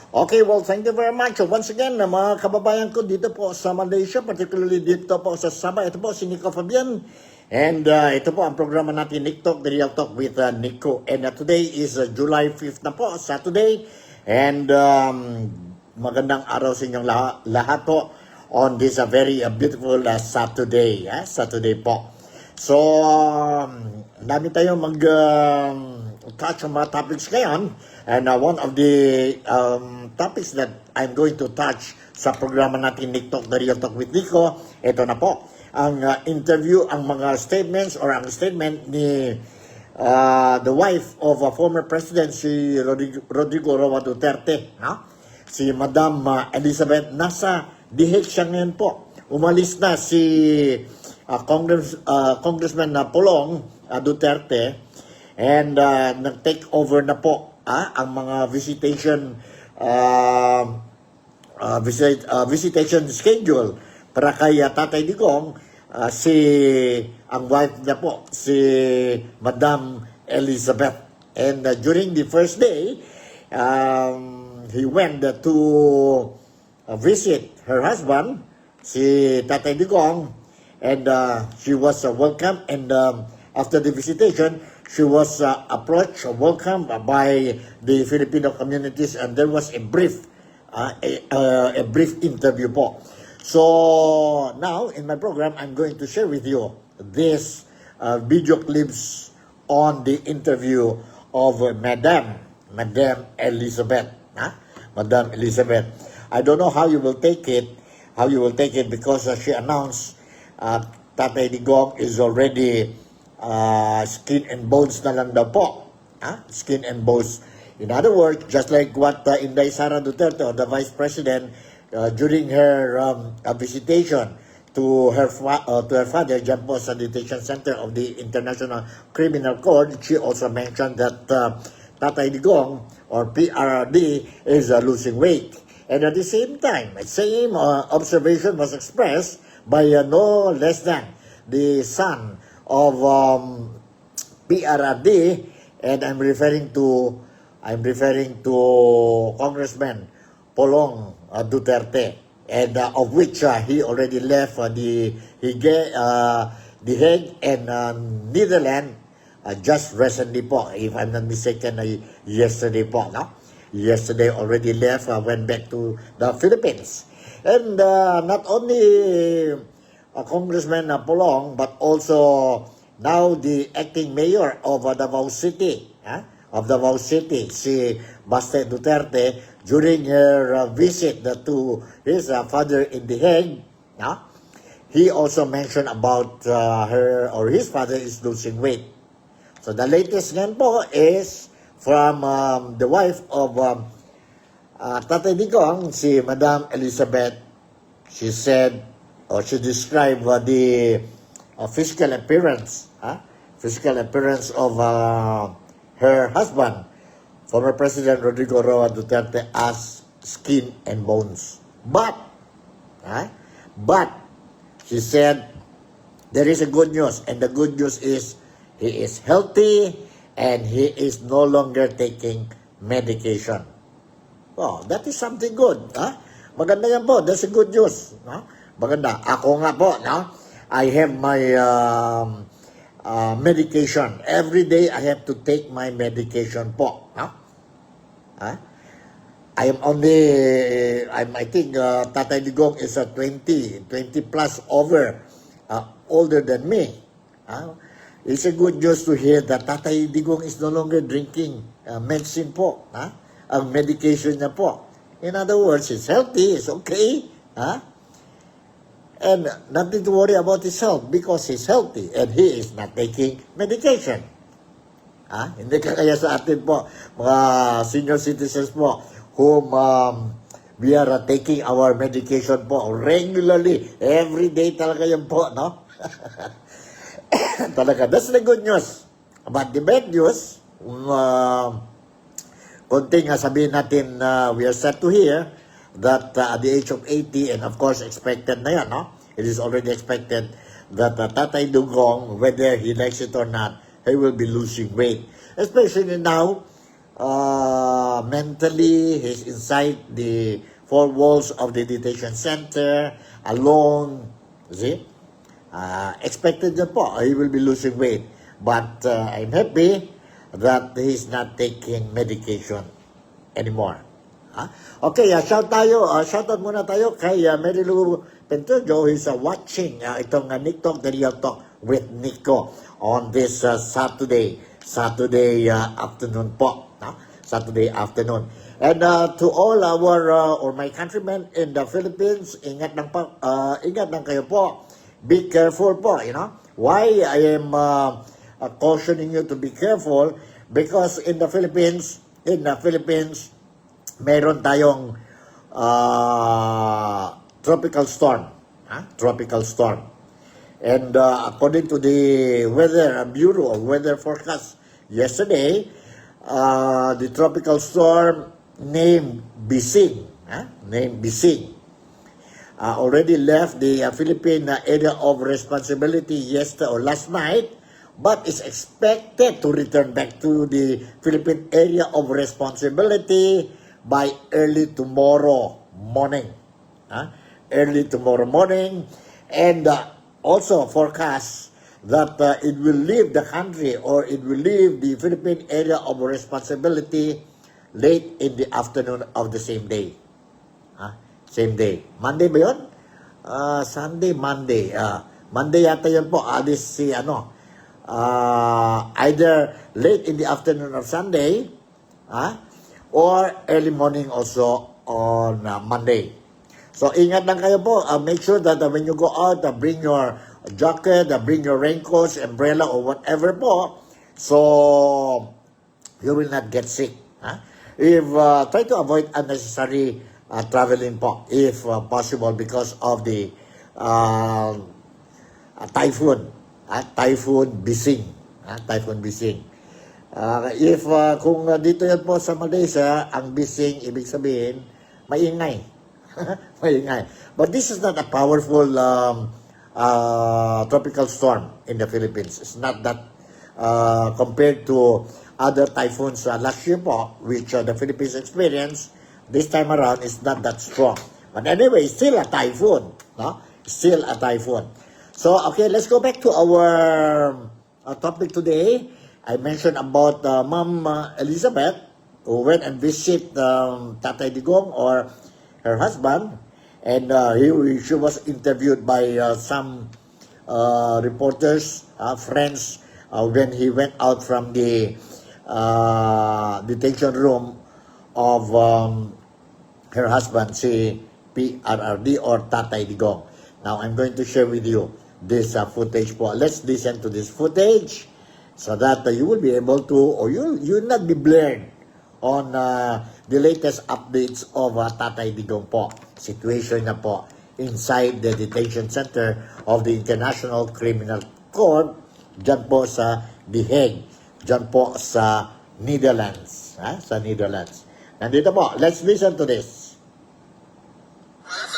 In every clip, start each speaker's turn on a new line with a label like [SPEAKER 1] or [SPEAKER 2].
[SPEAKER 1] Okay, well, thank you very much. Once again, mga kababayan ko dito po sa Malaysia, particularly dito po sa Sabah, ito po si Nico Fabian. And ito po ang programa natin, NikTok, The Real Talk with Nico. And today is July 5th na po, Saturday. And magandang araw sa inyong lahat po on this very beautiful Saturday. Saturday po. So, dami tayo touch on mga topics ngayon. And one of the topics that I'm going to touch sa programa natin NikTok, The Real Talk with Nico, ito na po. Ang interview, ang mga statements or ang statement ni the wife of a former president, si Rodrigo Roa Duterte. Si Madam Elizabeth, nasa dihek siya ngayon po. Umalis na si Congressman Polong Duterte and nag-take over na po ang mga visitation schedule para kay Tatay Digong. Ang wife niya po, si Madam Elizabeth. And during the first day, he went to visit her husband, si Tatay Digong, and she was welcomed. And after the visitation, she was welcomed by the Filipino communities, and there was a brief interview po. So now in my program, I'm going to share with you this video clips on the interview of Madam Elizabeth. Madam Elizabeth. I don't know how you will take it. Because she announced Tatay Digong is already skin and bones na lang daw po. Skin and bones. In other words, just like what Inday Sara Duterte, or the Vice President, during her visitation to her father, dyan po sa detention center of the International Criminal Court, she also mentioned that Tatay Digong, or PRRD, is losing weight. And at the same time, same observation was expressed by no less than the son of PRRD, and I'm referring to Congressman Polong Duterte, and of which he already left the Hague and Netherlands just recently po, if I'm not mistaken, yesterday po, Yesterday already left, went back to the Philippines. And not only Congressman Polong, but also now the acting mayor of Davao City, si Baste Duterte, during her visit to his father in The Hague, he also mentioned about his father is losing weight. So the latest ngayon po is from the wife of Tatay Digong, si Madam Elizabeth. She said, or she described the physical appearance of her husband, former President Rodrigo Roa Duterte, as skin and bones. But she said, there is a good news, and the good news is he is healthy and he is no longer taking medication. Oh, that is something good. Maganda yan po. That's a good news. Maganda. Ako nga po, I have my medication. Every day, I have to take my medication po. I think Tatay Digong is 20 plus older than me. It's a good news to hear that Tatay Digong is no longer drinking medicine po. Ang medication niya po. In other words, he's healthy, he's okay. And nothing to worry about his health because he's healthy and he is not taking medication. Hindi kaya sa atin po, mga senior citizens po, whom we are taking our medication po regularly. Every day talaga yan po, no? Talaga, that's the good news. But the bad news, konting sabihin natin, we are sad to hear that at the age of 80, and of course expected na yan, it is already expected that Tatay Digong, whether he likes it or not, he will be losing weight. Especially now, mentally, he's inside the four walls of the detention center, alone. See? Expected na po, he will be losing weight. But I'm happy that he's not taking medication anymore. Okay, shout out muna tayo kay Mary Lou Pentojo, who's watching itong NikTok, The Real Talk with Nico on this Saturday afternoon po. Saturday afternoon. And to all our or my countrymen in the Philippines, ingat lang kayo po. Be careful po, Why I am cautioning you to be careful? Because in the Philippines, meron tayong tropical storm. Tropical storm. And according to the Weather Bureau, weather forecast yesterday, the tropical storm named Bising, already left the Philippine area of responsibility yesterday or last night, but is expected to return back to the Philippine area of responsibility by early tomorrow morning. Early tomorrow morning. And also forecast that it will leave the country or it will leave the Philippine area of responsibility late in the afternoon of the same day. Same day. Monday ba yun? Sunday, Monday. Monday yata yun po. Alis si either late in the afternoon of Sunday, or early morning also on Monday. So ingat lang kayo po. Make sure that when you go out, bring your jacket, bring your raincoats, umbrella, or whatever po, so you will not get sick. If try to avoid unnecessary traveling po, if possible, because of the typhoon. Typhoon Bising. Typhoon Bising. If kung dito yan po sa Malaysia, ang Bising, ibig sabihin, maingay. Maingay. But this is not a powerful tropical storm in the Philippines. It's not that compared to other typhoons last year po, which the Philippines experienced. This time around, it's not that strong. But anyway, it's still a typhoon. Still a typhoon. So, okay, let's go back to our topic today. I mentioned about Mom Elizabeth, who went and visit Tatay Digong or her husband, and she was interviewed by some reporters, friends, when he went out from the detention room of her husband, si PRRD or Tatay Digong. Now, I'm going to share with you this footage po. Let's listen to this footage so that you will be able to, or you'll not be blurred on the latest updates of Tatay Digong po. Situation na po inside the detention center of the International Criminal Court dyan po sa The Hague, dyan po sa Netherlands. Sa Netherlands. Nandito po, let's listen to this.
[SPEAKER 2] At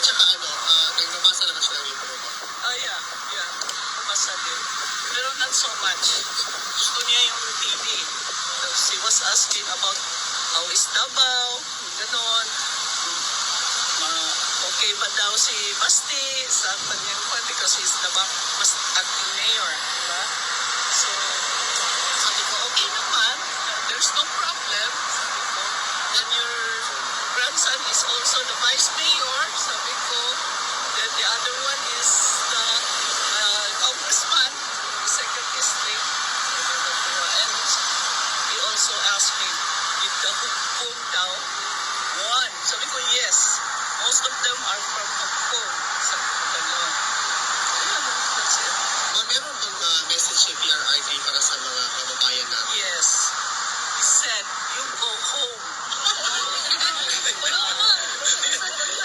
[SPEAKER 2] saka nagbabasa naman siya ng report. so much. Gusto niya yung TV. She was asking about how is Davao, ganon. Okay ba daw si Basti sa kanyang kwan because he's the acting mayor, diba? So, sabi ko, okay naman, there's no problem. Sabi ko, then your grandson is also the vice mayor, sabi ko, then the other one is the congressman, the second district, and he also asked me if the home daw won. Sabi ko, yes. Most of them are from Hong Kong. Sabi ko gano'n. Ayun, that's it.
[SPEAKER 3] Meron bang message si PRRD para sa mga kababayan natin?
[SPEAKER 2] Yes. He said, you go home.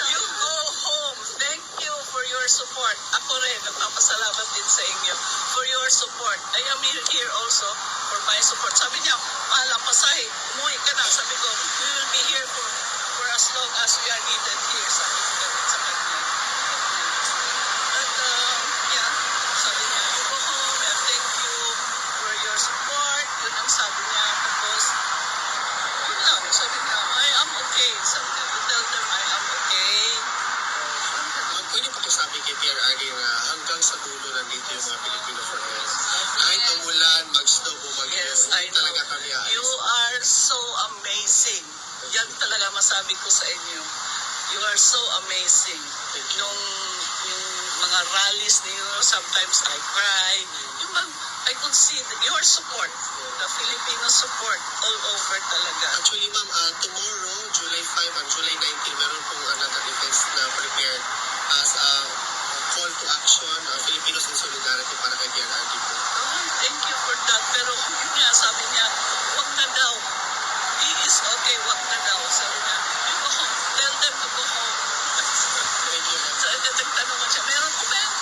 [SPEAKER 2] You go home. Thank you for your support. Ako rin, nagpapasalamat din sa inyo for your support. I am here also for my support. Sabi niya, mahal ang pasahe. Umuwi ka na. Sabi ko, we will be here for as long as we are needed here. Sabi ko ganun sa kanya. But, yeah, sabi niya, you go home and thank you for your support. Yun ang sabi niya. Tapos, yun lang. Sabi niya, I am okay. Sabi niya, you tell them I am okay.
[SPEAKER 3] Pwede ko sabi kay PRRD na hanggang sa dulo nandito yung mga Pilipino friends. Kahit umulan, mag-snow, bumagyo,
[SPEAKER 2] Yes, I know.
[SPEAKER 3] talaga kami aalis.
[SPEAKER 2] You are so amazing. Yan talaga masabi ko sa inyo. You are so amazing. Nung yung mga rallies niyo, sometimes I cry. I could see your support, the Filipino support all over talaga.
[SPEAKER 3] Actually, ma'am, tomorrow, July 5 and July 19, meron pong another events na prepared as a call to action, Filipinos in Solidarity para kay PRRD po.
[SPEAKER 2] Oh, thank you for that. Pero yun nga, sabi niya, wag na daw. He is okay, wag na daw. Sabi niya, you go home. Tell them to go home.
[SPEAKER 3] Thank you, ma'am.
[SPEAKER 2] So, nagtanong siya, meron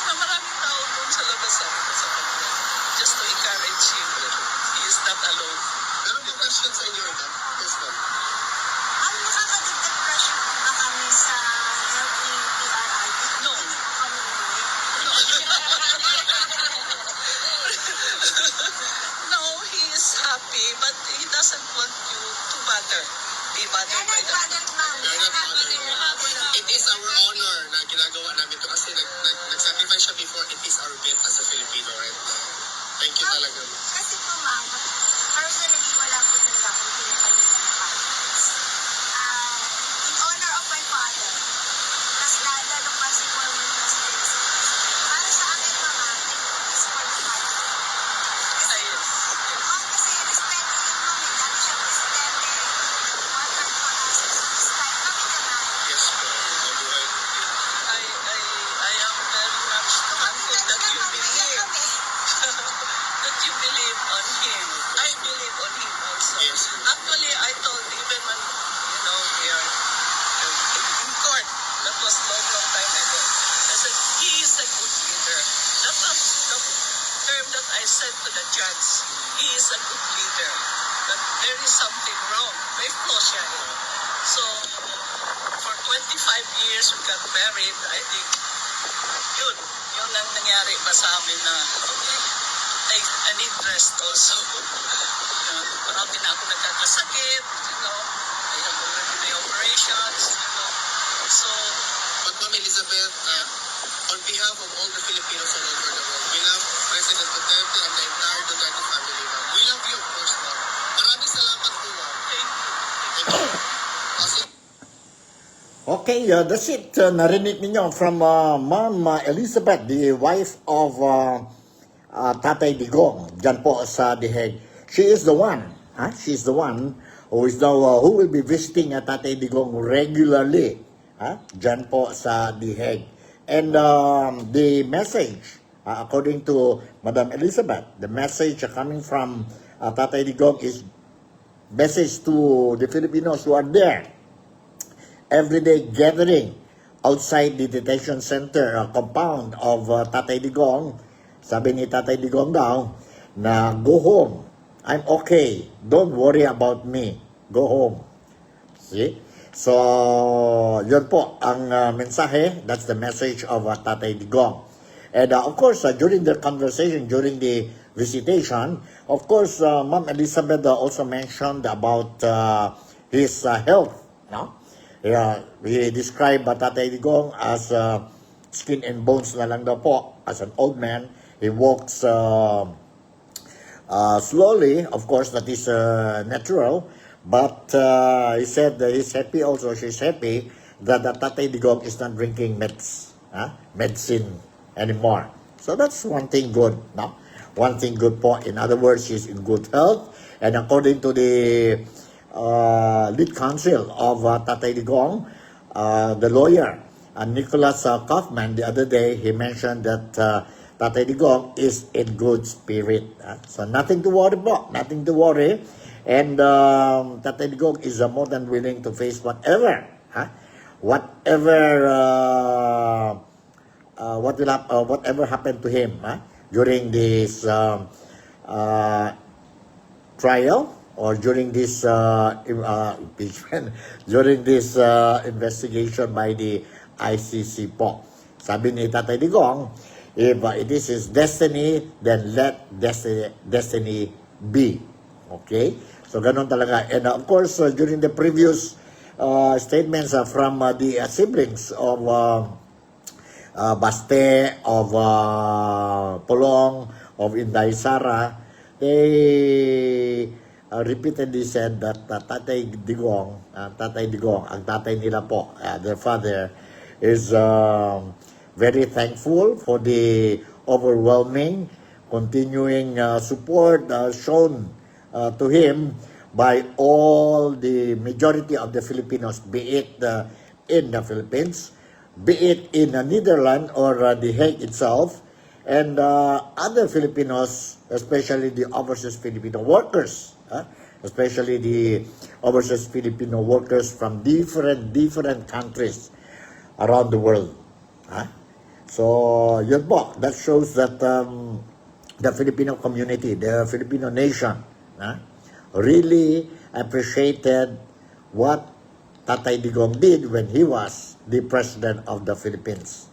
[SPEAKER 2] na maraming tao doon sa labas. Sabi ko sa kanya, just to encourage him. He is not alone.
[SPEAKER 3] Meron pong question sa inyo, ma'am? Yes, ma'am.
[SPEAKER 4] Ang nakakadagdag pressure po ba kami sa helping PRRD?
[SPEAKER 2] No.
[SPEAKER 4] Hindi po kami umuwi.
[SPEAKER 2] No, he is happy, but he doesn't want you to bother. Be bothered by that.
[SPEAKER 4] Bothered, ma'am.
[SPEAKER 3] We're not bothered. It is our honor na ginagawa namin ito kasi nag-sacrifice siya before. It is our bit as a Filipino right now. Thank you talaga, ma'am.
[SPEAKER 4] Kasi po, ma'am, personally, wala po talaga akong pinapalingan na politics. In honor of my father, mas lalo pa si former president. Para sa akin, ma'am, I do this for the country.
[SPEAKER 2] Ayun.
[SPEAKER 4] Ma'am, kasi respeto yun, ma'am. Dati siya presidente. Worker for us. This time, kami naman.
[SPEAKER 3] Yes, po. Mabuhay.
[SPEAKER 2] I am very much thankful that you believe.
[SPEAKER 4] Kami.
[SPEAKER 2] That you believe on him. I believe on him also.
[SPEAKER 3] Yes.
[SPEAKER 2] Actually, I told even when, we are in court, that was long time ago. I said, he is a good leader. That's the term that I said to the judge. He is a good leader. But there is something wrong. May flaw siya. So, for 25 years we got married, I think, yun ang nangyari pa sa amin na, okay, I need rest also. Marami na ako nagkakasakit, I have already my operations, So,
[SPEAKER 3] But Ma'am Elizabeth, on behalf of all the Filipinos all over the world, we love President Duterte and the entire Duterte family, ma'am. We love you, of course, ma'am. Maraming salamat po, ma'am.
[SPEAKER 2] thank you.
[SPEAKER 3] Thank you. Kasi
[SPEAKER 1] Okay, that's it. Narinig ninyo from Ma'am Elizabeth, the wife of Tatay Digong, dyan po sa The Hague. She is the one who is now, who will be visiting Tatay Digong regularly, dyan po sa The Hague. And the message, according to Madam Elizabeth, the message coming from Tatay Digong is message to the Filipinos who are there. Everyday gathering outside the detention center compound of Tatay Digong. Sabi ni Tatay Digong daw na go home. I'm okay. Don't worry about me. Go home. See? So, yun po ang mensahe. That's the message of Tatay Digong. And of course, during the conversation, during the visitation. Of course, Ma'am Elizabeth also mentioned about his health. No? Yeah, he described Tatay Digong as skin and bones na lang daw po. As an old man, he walks slowly. Of course, that is natural. But he said that he's happy also, she's happy that the Tatay Digong is not drinking medicine anymore. So that's one thing good, no? One thing good po. In other words, she's in good health. And according to the lead counsel of Tatay Digong, the lawyer, Nicholas Kaufman, the other day, he mentioned that Tatay Digong is in good spirit. So nothing to worry po, nothing to worry. And Tatay Digong is more than willing to face whatever, whatever happened to him during this trial or during this impeachment, during this investigation by the ICC po. Sabi ni Tatay Digong, if it is his destiny, then let destiny be. Okay? So, ganun talaga. And of course, during the previous statements from the siblings of Baste, of Polong, of Inday Sara, they repeatedly said that Tatay Digong, ang tatay nila po, their father, is very thankful for the overwhelming, continuing support shown to him by all the majority of the Filipinos, be it in the Philippines, be it in the Netherlands or The Hague itself, and other Filipinos, especially the overseas Filipino workers, especially the overseas Filipino workers from different countries around the world. So, yun po, that shows that the Filipino community, the Filipino nation, really appreciated what Tatay Digong did when he was the president of the Philippines.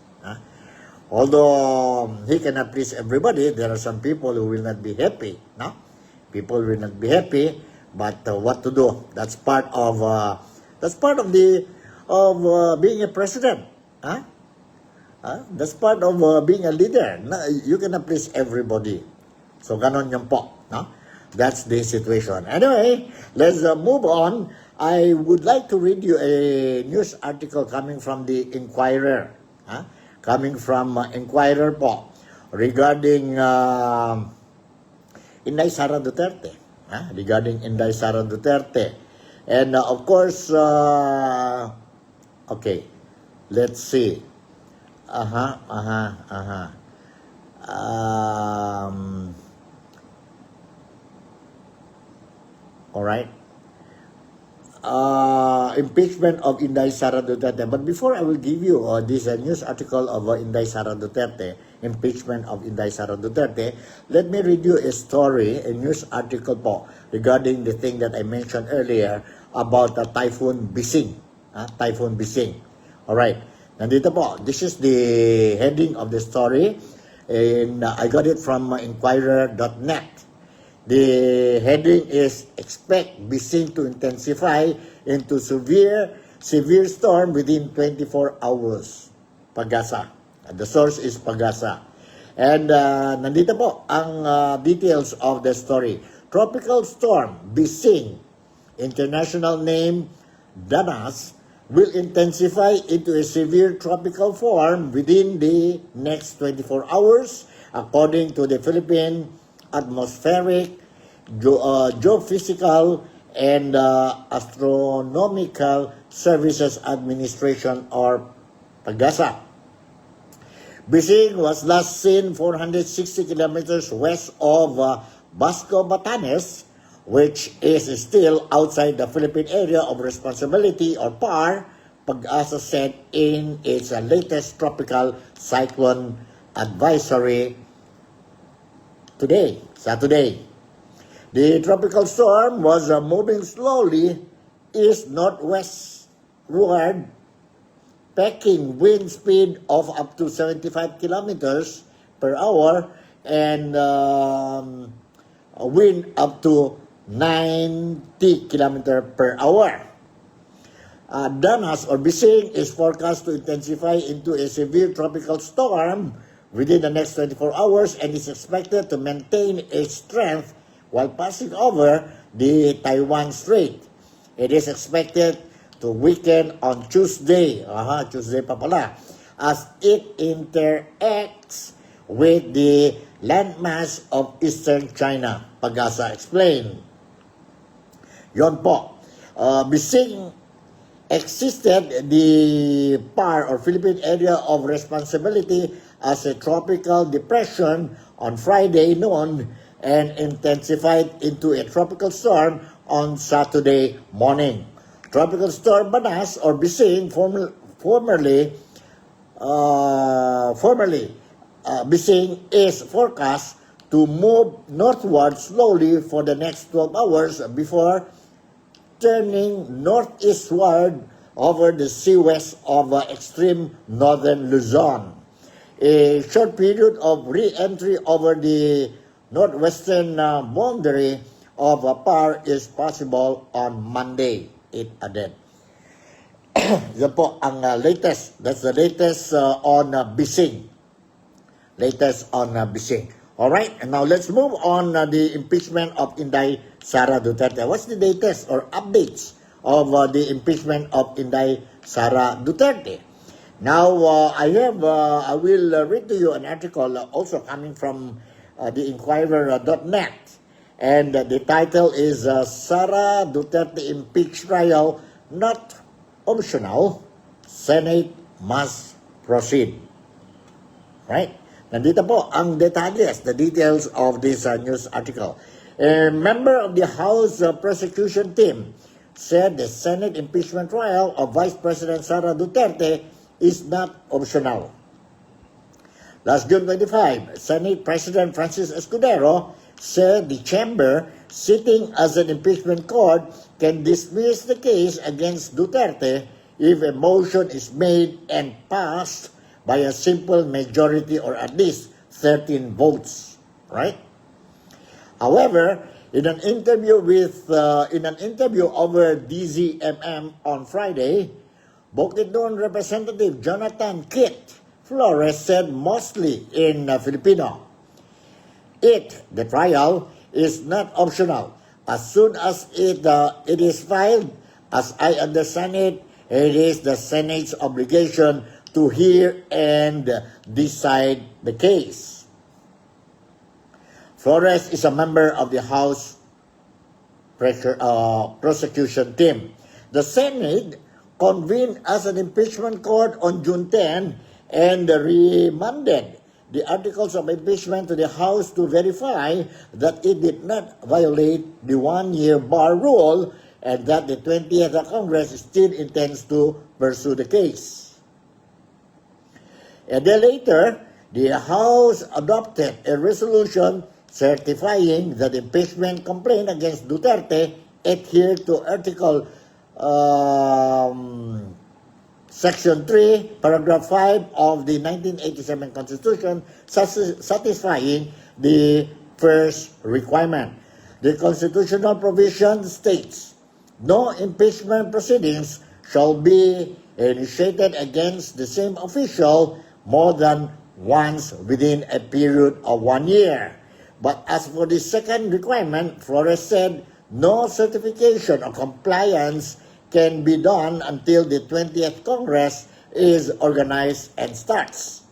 [SPEAKER 1] Although he cannot please everybody, there are some people who will not be happy. No? People will not be happy, but what to do? That's part of being a president. That's part of being a leader. You cannot please everybody. So ganon yun po. No? That's the situation. Anyway, let's move on. I would like to read you a news article coming from the Inquirer. Coming from Inquirer po, regarding Inday Sara Duterte. Regarding Inday Sara Duterte. And of course, okay, let's see. All right. Impeachment of Inday Sara Duterte. But before I will give you this news article of Inday Sara Duterte, impeachment of Inday Sara Duterte, let me read you a story, a news article po, regarding the thing that I mentioned earlier about Typhoon Bising. Typhoon Bising. Alright. Nandito po. This is the heading of the story. And I got it from Inquirer.net. The heading is Expect Bising to Intensify into Severe Storm Within 24 Hours. Pagasa. The source is Pagasa. And nandito po ang details of the story. Tropical Storm Bising, international name Danas, will intensify into a severe tropical form within the next 24 hours, according to the Philippine Atmospheric, Geophysical, and Astronomical Services Administration, or PAGASA. Bising was last seen 460 kilometers west of Basco, Batanes, which is still outside the Philippine Area of Responsibility, or PAR, PAGASA said in its latest tropical cyclone advisory Saturday. The tropical storm was moving slowly east-northwestward, packing wind speed of up to 75 kilometers per hour and wind up to 90 km per hour. Danas or Bising is forecast to intensify into a severe tropical storm within the next 24 hours and is expected to maintain its strength while passing over the Taiwan Strait. It is expected to weaken on Tuesday, Tuesday pa pala, as it interacts with the landmass of eastern China. Pag-asa explained. Yon po. Bising existed the PAR or Philippine Area of Responsibility as a tropical depression on Friday noon and intensified into a tropical storm on Saturday morning. Tropical Storm Banas or Bising, formerly Bising is forecast to move northward slowly for the next 12 hours before turning northeastward over the seawest of extreme northern Luzon. A short period of re-entry over the northwestern boundary of PAR is possible on Monday. It added. Yan po ang latest. That's the latest on Bising. Latest on Bising. Alright, and now let's move on the impeachment of Inday Sara Duterte. What's the latest or updates of the impeachment of Inday Sara Duterte? Now, I will read to you an article also coming from the Inquirer.net. And the title is Sara Duterte Impeach Trial Not Optional, Senate Must Proceed. Right? Nandito po ang detalles, the details of this news article. A member of the House prosecution team said the Senate impeachment trial of Vice President Sara Duterte is not optional. Last June 25, Senate President Francis Escudero said the chamber, sitting as an impeachment court, can dismiss the case against Duterte if a motion is made and passed by a simple majority or at least 13 votes, right? However, in an interview over DZMM on Friday, Bukidnon Representative Jonathan Kit Flores said mostly in Filipino, the trial is not optional. As soon as it is filed, as I understand it, it is the Senate's obligation to hear and decide the case. Flores is a member of the House prosecution team. The Senate convened as an impeachment court on June 10 and remanded the articles of impeachment to the House to verify that it did not violate the one-year bar rule and that the 20th Congress still intends to pursue the case. A day later, the House adopted a resolution certifying that the impeachment complaint against Duterte adhered to Article Section 3, Paragraph 5 of the 1987 Constitution, satisfying the first requirement. The constitutional provision states, no impeachment proceedings shall be initiated against the same official more than once within a period of 1 year. But as for the second requirement, Flores said no certification of compliance can be done until the 20th Congress is organized and starts.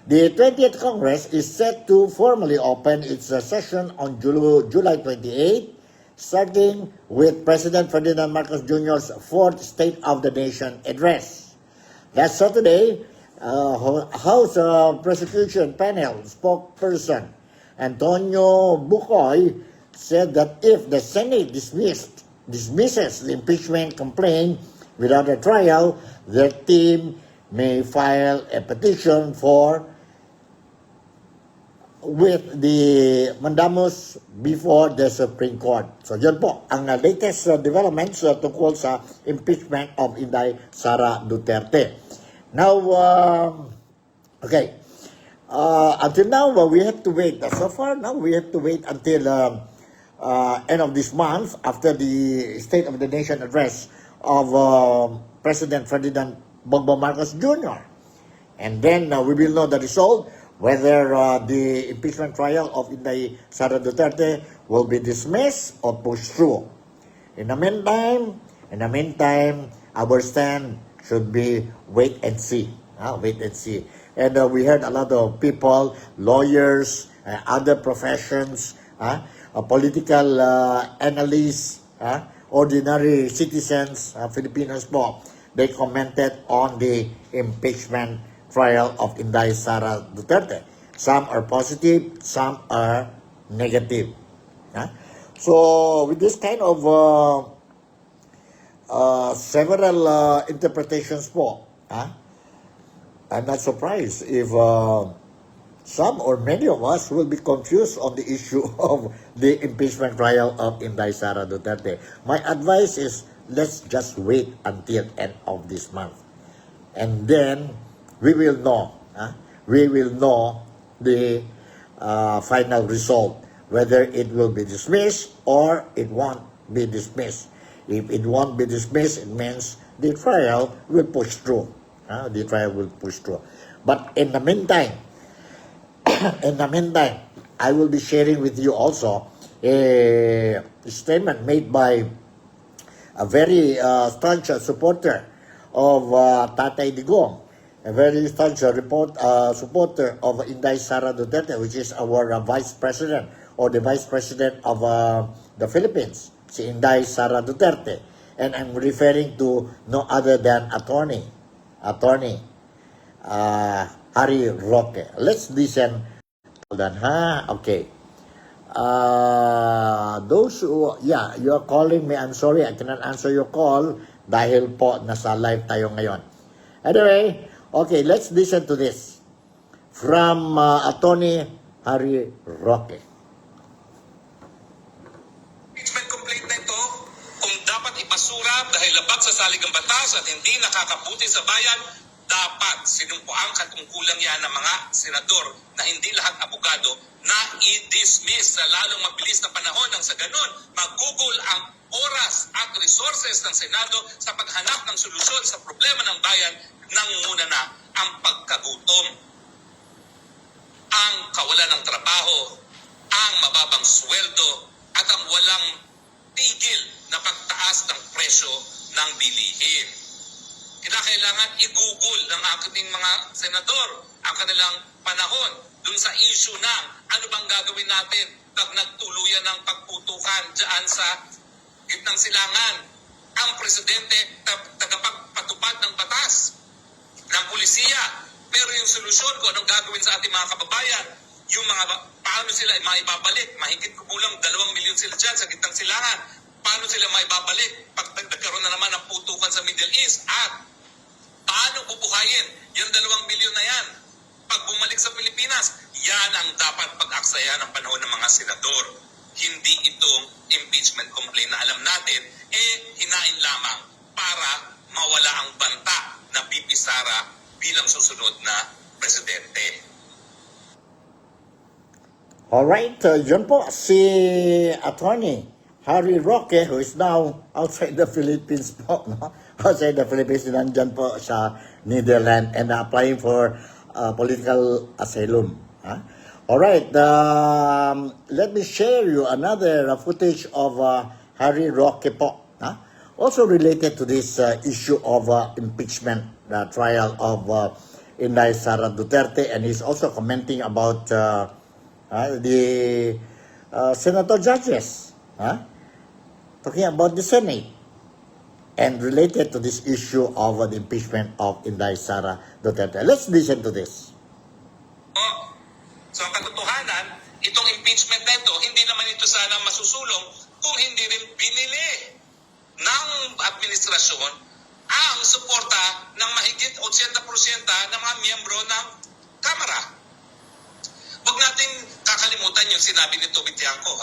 [SPEAKER 1] The 20th Congress is set to formally open its session on July 28, starting with President Ferdinand Marcos Jr.'s fourth State of the Nation address. Last Saturday, House Prosecution Panel spokesperson Antonio Bucoy said that if the Senate dismisses the impeachment complaint without a trial, their team may file a petition with the mandamus before the Supreme Court. So yun po ang latest developments tungkol sa impeachment of Inday Sara Duterte. Now, okay, until now, we have to wait. So far, now we have to wait until end of this month after the State of the Nation address of President Ferdinand Bongbong Marcos Jr. And then we will know the result, whether the impeachment trial of Inday Sara Duterte will be dismissed or pushed through. In the meantime, our stand should be wait and see. Wait and see. And we heard a lot of people, lawyers, other professions, political analysts, ordinary citizens, Filipinos po, they commented on the impeachment trial of Inday Sara Duterte. Some are positive, some are negative. So with this kind of several interpretations po, I'm not surprised if some or many of us will be confused on the issue of the impeachment trial of Inday Sara Duterte. My advice is, let's just wait until end of this month. And then we will know. We will know the final result, whether it will be dismissed or it won't be dismissed. If it won't be dismissed, it means the trial will push through. The trial will push through. But in the meantime, I will be sharing with you also a statement made by a very staunch supporter of Tatay Digong, a very staunch supporter of Inday Sara Duterte, which is our vice president or the vice president of the Philippines, si Inday Sara Duterte. And I'm referring to no other than attorney Harry Roque. Let's listen. Hold on, okay. Those who, you are calling me. I'm sorry, I cannot answer your call dahil po nasa live tayo ngayon. Anyway, okay, let's listen to this from attorney Harry Roque.
[SPEAKER 2] Impeachment complaint na ito, kung dapat ipasura dahil labag sa saligang batas at hindi nakakabuti sa bayan, dapat sinumpuang katungkulan yan ng mga senador na hindi lahat abogado na i-dismiss sa lalong mabilis na panahon nang sa ganun magugol ang oras at resources ng Senado sa paghanap ng solusyon sa problema ng bayan. Nangunguna na ang pagkagutom, ang kawalan ng trabaho, ang mababang sweldo at ang walang tigil na pagtaas ng presyo ng bilihin. Kinakailangan i-google ng ating mga senador ang kanilang panahon dun sa issue ng ano bang gagawin natin pag nagtuluyan ng pagputukan dyan sa gitnang silangan. Ang presidente tagapagpatupad ng batas ng pulisiya. Pero yung solusyon kung anong gagawin sa ating mga kababayan, yung mga paano sila maibabalik, mahigit kulang 2 milyon sila dyan sa gitnang silangan. Paano sila maibabalik pag nagkaroon na naman ng putukan sa Middle East? At paano bubuhayin yung 2 milyon na yan? Pag bumalik sa Pilipinas, yan ang dapat pag-aksaya ng panahon ng mga senador. Hindi itong impeachment complaint na alam natin, hinain lamang para mawala ang banta na BP Sara bilang susunod na presidente.
[SPEAKER 1] Alright, yun po si attorney Harry Roque, who is now outside the Philippines po, no? Outside the Philippines, nandyan po sa Netherlands and applying for political asylum. Alright, let me share you another footage of Harry Roque po. Also related to this issue of impeachment trial of Inday Sara Duterte, and he's also commenting about the senator judges, talking about the Senate, and related to this issue of the impeachment of Inday Sara Duterte. Let's listen to this.
[SPEAKER 2] So ang katotohanan, itong impeachment na ito, hindi naman ito sana masusulong kung hindi rin binili ng administrasyon ang suporta ng mahigit 80% ng mga miyembro ng Kamara. Huwag natin kakalimutan yung sinabi ni Toby Tiangco,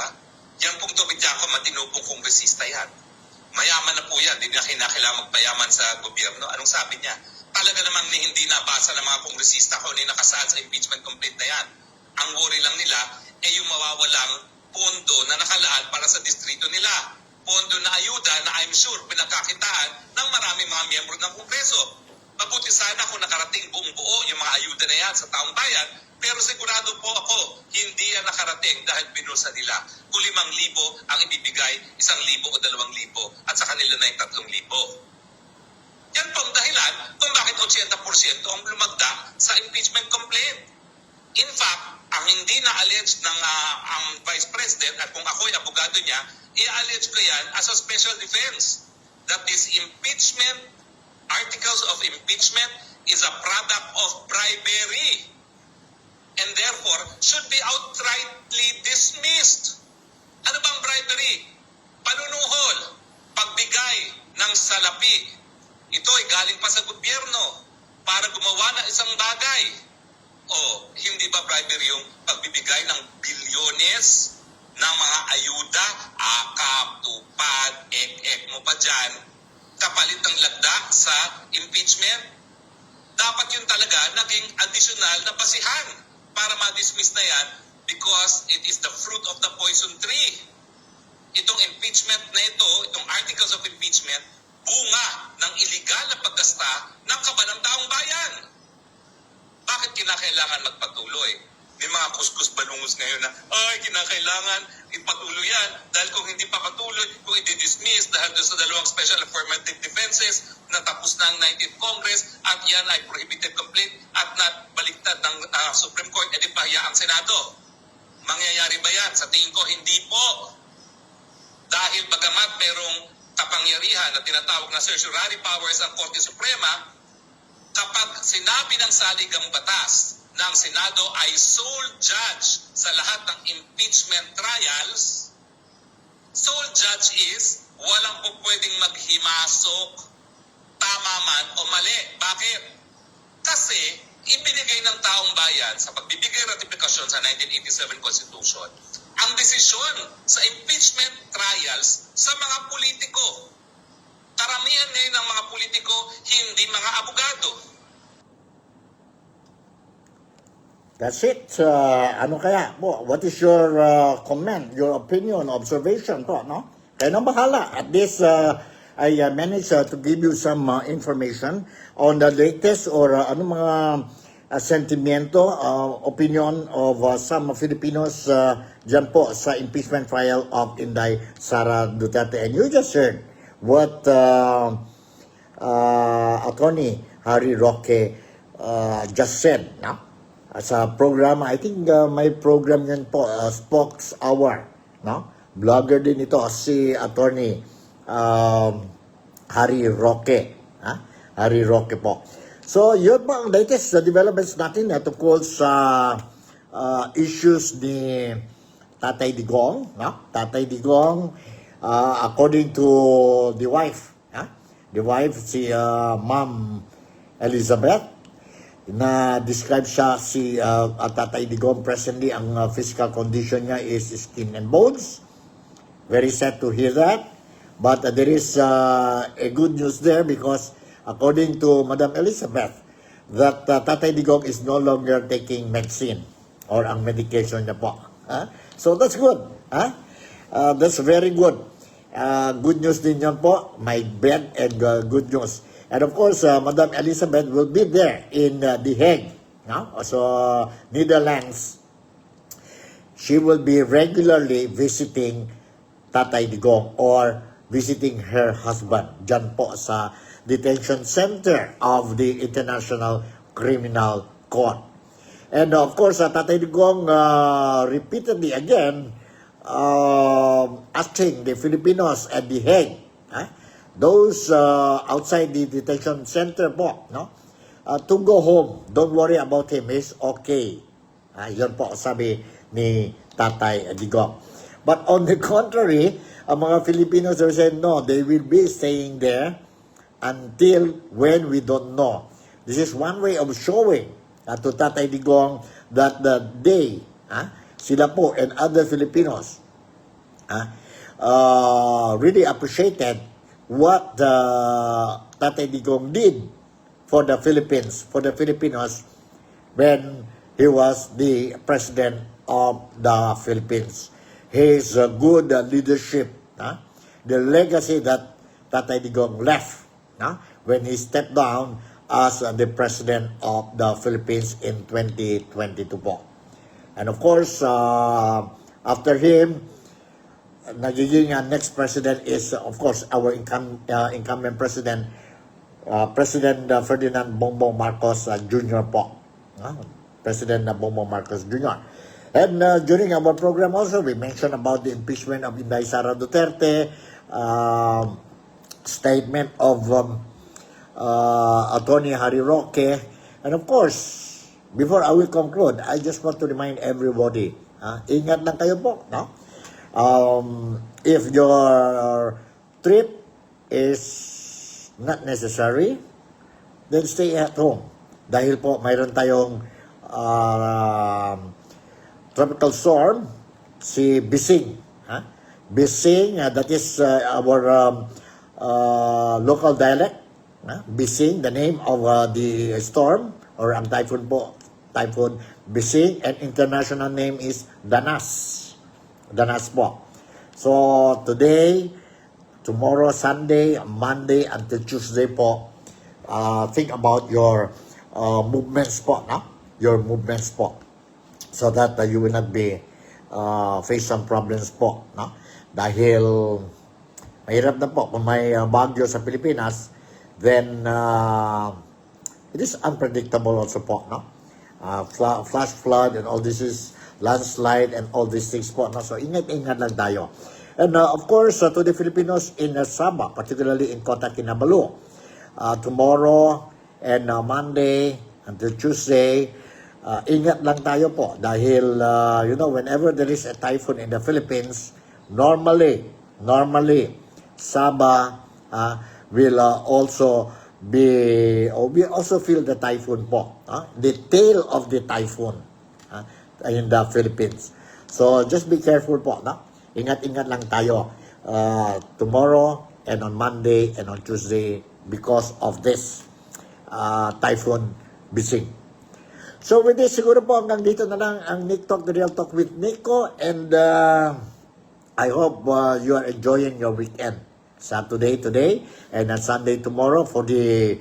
[SPEAKER 2] Yan pong Toby Tiangco, matinupong kongresista yan. Mayaman na po yan, hindi na kinakailangan magpayaman sa gobyerno. Anong sabi niya? talaga namang hindi nabasa ng mga kongresista kung ano yung nakasaad sa impeachment complaint na yan. Ang worry lang nila ay yung mawawalang pondo na nakalaan para sa distrito nila. Pondo na ayuda na I'm sure pinagkakitaan ng maraming mga miyembro ng Kongreso. Mabuti sana kung nakarating buong buo yung mga ayuda na yan sa taong bayan, pero sigurado po ako, hindi yan nakarating dahil binusa nila. Kung 5,000 ang ibibigay, 1,000 o 2,000 at sa kanila na yung 3,000. Yan po ang dahilan kung bakit 80% ang lumagda sa impeachment complaint. In fact, ang hindi na-allege ng ang Vice President at kung ako'y abogado niya, i-allege ko yan as a special defense. That this impeachment, articles of impeachment, is a product of bribery and therefore should be outrightly dismissed. Ano bang bribery? Panunuhol, pagbigay ng salapi. Ito ay galing pa sa gobyerno para gumawa ng isang bagay. O hindi ba bribery yung pagbibigay ng bilyones ng mga ayuda, akap, tupad, ek-ek mo pa dyan, kapalit ng lagda sa impeachment? Dapat yun talaga naging additional na basihan para ma-dismiss na yan because it is the fruit of the poison tree. Itong impeachment na ito, itong articles of impeachment, bunga ng iligal na paggasta ng kaban ng taong bayan. Bakit kinakailangan magpatuloy? May mga kuskus balungos ngayon na, kinakailangan ipatuloy yan. Dahil kung hindi pa patuloy, kung i-dismiss dahil doon sa dalawang special affirmative defenses na tapos na ang 19th Congress at yan ay prohibited complaint at nabaliktad ng Supreme Court, edi pahiya ang Senado. Mangyayari ba yan? Sa tingin ko, hindi po. Dahil bagamat merong kapangyarihan na tinatawag na certiorari powers ang Korte Suprema, kapag sinabi ng saligang batas na ang Senado ay sole judge sa lahat ng impeachment trials, sole judge is walang po pwedeng maghimasok, tama man o mali. Bakit? Kasi ibinigay ng taong bayan sa pagbibigay ratifikasyon sa 1987 Constitution ang desisyon sa impeachment trials sa mga politiko. Karamihan ngayon ng mga politiko, hindi mga abogado.
[SPEAKER 1] That's it. Ano kaya po? What is your comment, your opinion, observation po, no? Kayo nang bahala. At this, I managed to give you some information on the latest or ano mga sentimiento, opinion of some Filipinos dyan po sa impeachment trial of Inday Sara Duterte. And you just heard what Attorney Harry Roque just said, no? Sa program, I think may program yan po, Spokes Hour, no? Vlogger din ito si Attorney Harry Roque, ha? Harry Roque po. So, yun po ang latest developments natin tungkol sa issues ni Tatay Digong, no? Tatay Digong, according to the wife, the wife, si Ma'am Elizabeth, na describe siya si Tatay Digong presently ang physical condition niya is skin and bones. Very sad to hear that, but there is a good news there because according to Madam Elizabeth that Tatay Digong is no longer taking medicine or ang medication niya po. So that's good. That's very good. Good news din yan po. My bad and good news. And of course, Madam Elizabeth will be there in The Hague, no? So, Netherlands. She will be regularly visiting Tatay Digong or visiting her husband dyan po sa detention center of the International Criminal Court. And of course, Tatay Digong repeatedly again asking the Filipinos at The Hague, those outside the detention center po, no? To go home. Don't worry about him. He's okay. Yun po sabi ni Tatay Digong. But on the contrary, ang mga Filipinos are saying, no, they will be staying there until when we don't know. This is one way of showing to Tatay Digong that the day, sila po and other Filipinos really appreciated what Tatay Digong did for the Philippines, for the Filipinos, when he was the president of the Philippines. His good leadership, the legacy that Tatay Digong left when he stepped down as the president of the Philippines in 2022 po. And of course, after him, nagiging next president is, of course, our incumbent president, President Ferdinand Bongbong Marcos Jr. po. President Bongbong Marcos Jr. And during our program also, we mentioned about the impeachment of Inday Sara Duterte, statement of Attorney Harry Roque, and of course, before I will conclude, I just want to remind everybody, ingat lang kayo po, no? If your trip is not necessary, then stay at home. Dahil po, mayroon tayong tropical storm, si Bising. Bising, that is our local dialect. Bising, the name of the storm, or ang typhoon po, Typhoon Bising, and international name is Danas. Danas po. So, today, tomorrow, Sunday, Monday, until Tuesday po, think about your movements po, your movements po, so that you will not be face some problems po, dahil mahirap na po kung may bagyo sa Pilipinas, then it is unpredictable also po, flash flood and all this is landslide and all these things po, so ingat-ingat lang tayo. And of course, to the Filipinos in Sabah, particularly in Kota Kinabalu, tomorrow and Monday until Tuesday, ingat lang tayo po dahil whenever there is a typhoon in the Philippines, normally Sabah will also be, we also feel the typhoon po, the tail of the typhoon in the Philippines. So just be careful po, ingat-ingat lang tayo tomorrow and on Monday and on Tuesday because of this typhoon Bising. So with this, siguro po hanggang dito na lang ang NikTok, The Real Talk with Nico, and I hope you are enjoying your weekend. Saturday today and Sunday tomorrow for the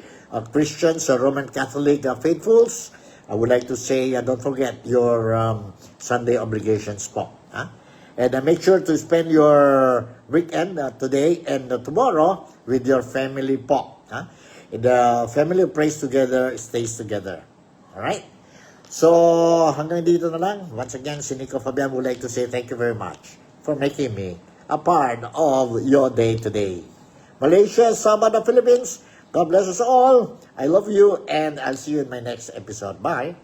[SPEAKER 1] Christians, Roman Catholic faithfuls. I would like to say, don't forget your Sunday obligations po. And make sure to spend your weekend today and tomorrow with your family po. The family prays together, stays together. Alright? So, hanggang dito na lang. Once again, si Nico Fabian would like to say thank you very much for making me a part of your day today. Malaysia, Sabah, the Philippines, God bless us all. I love you and I'll see you in my next episode. Bye.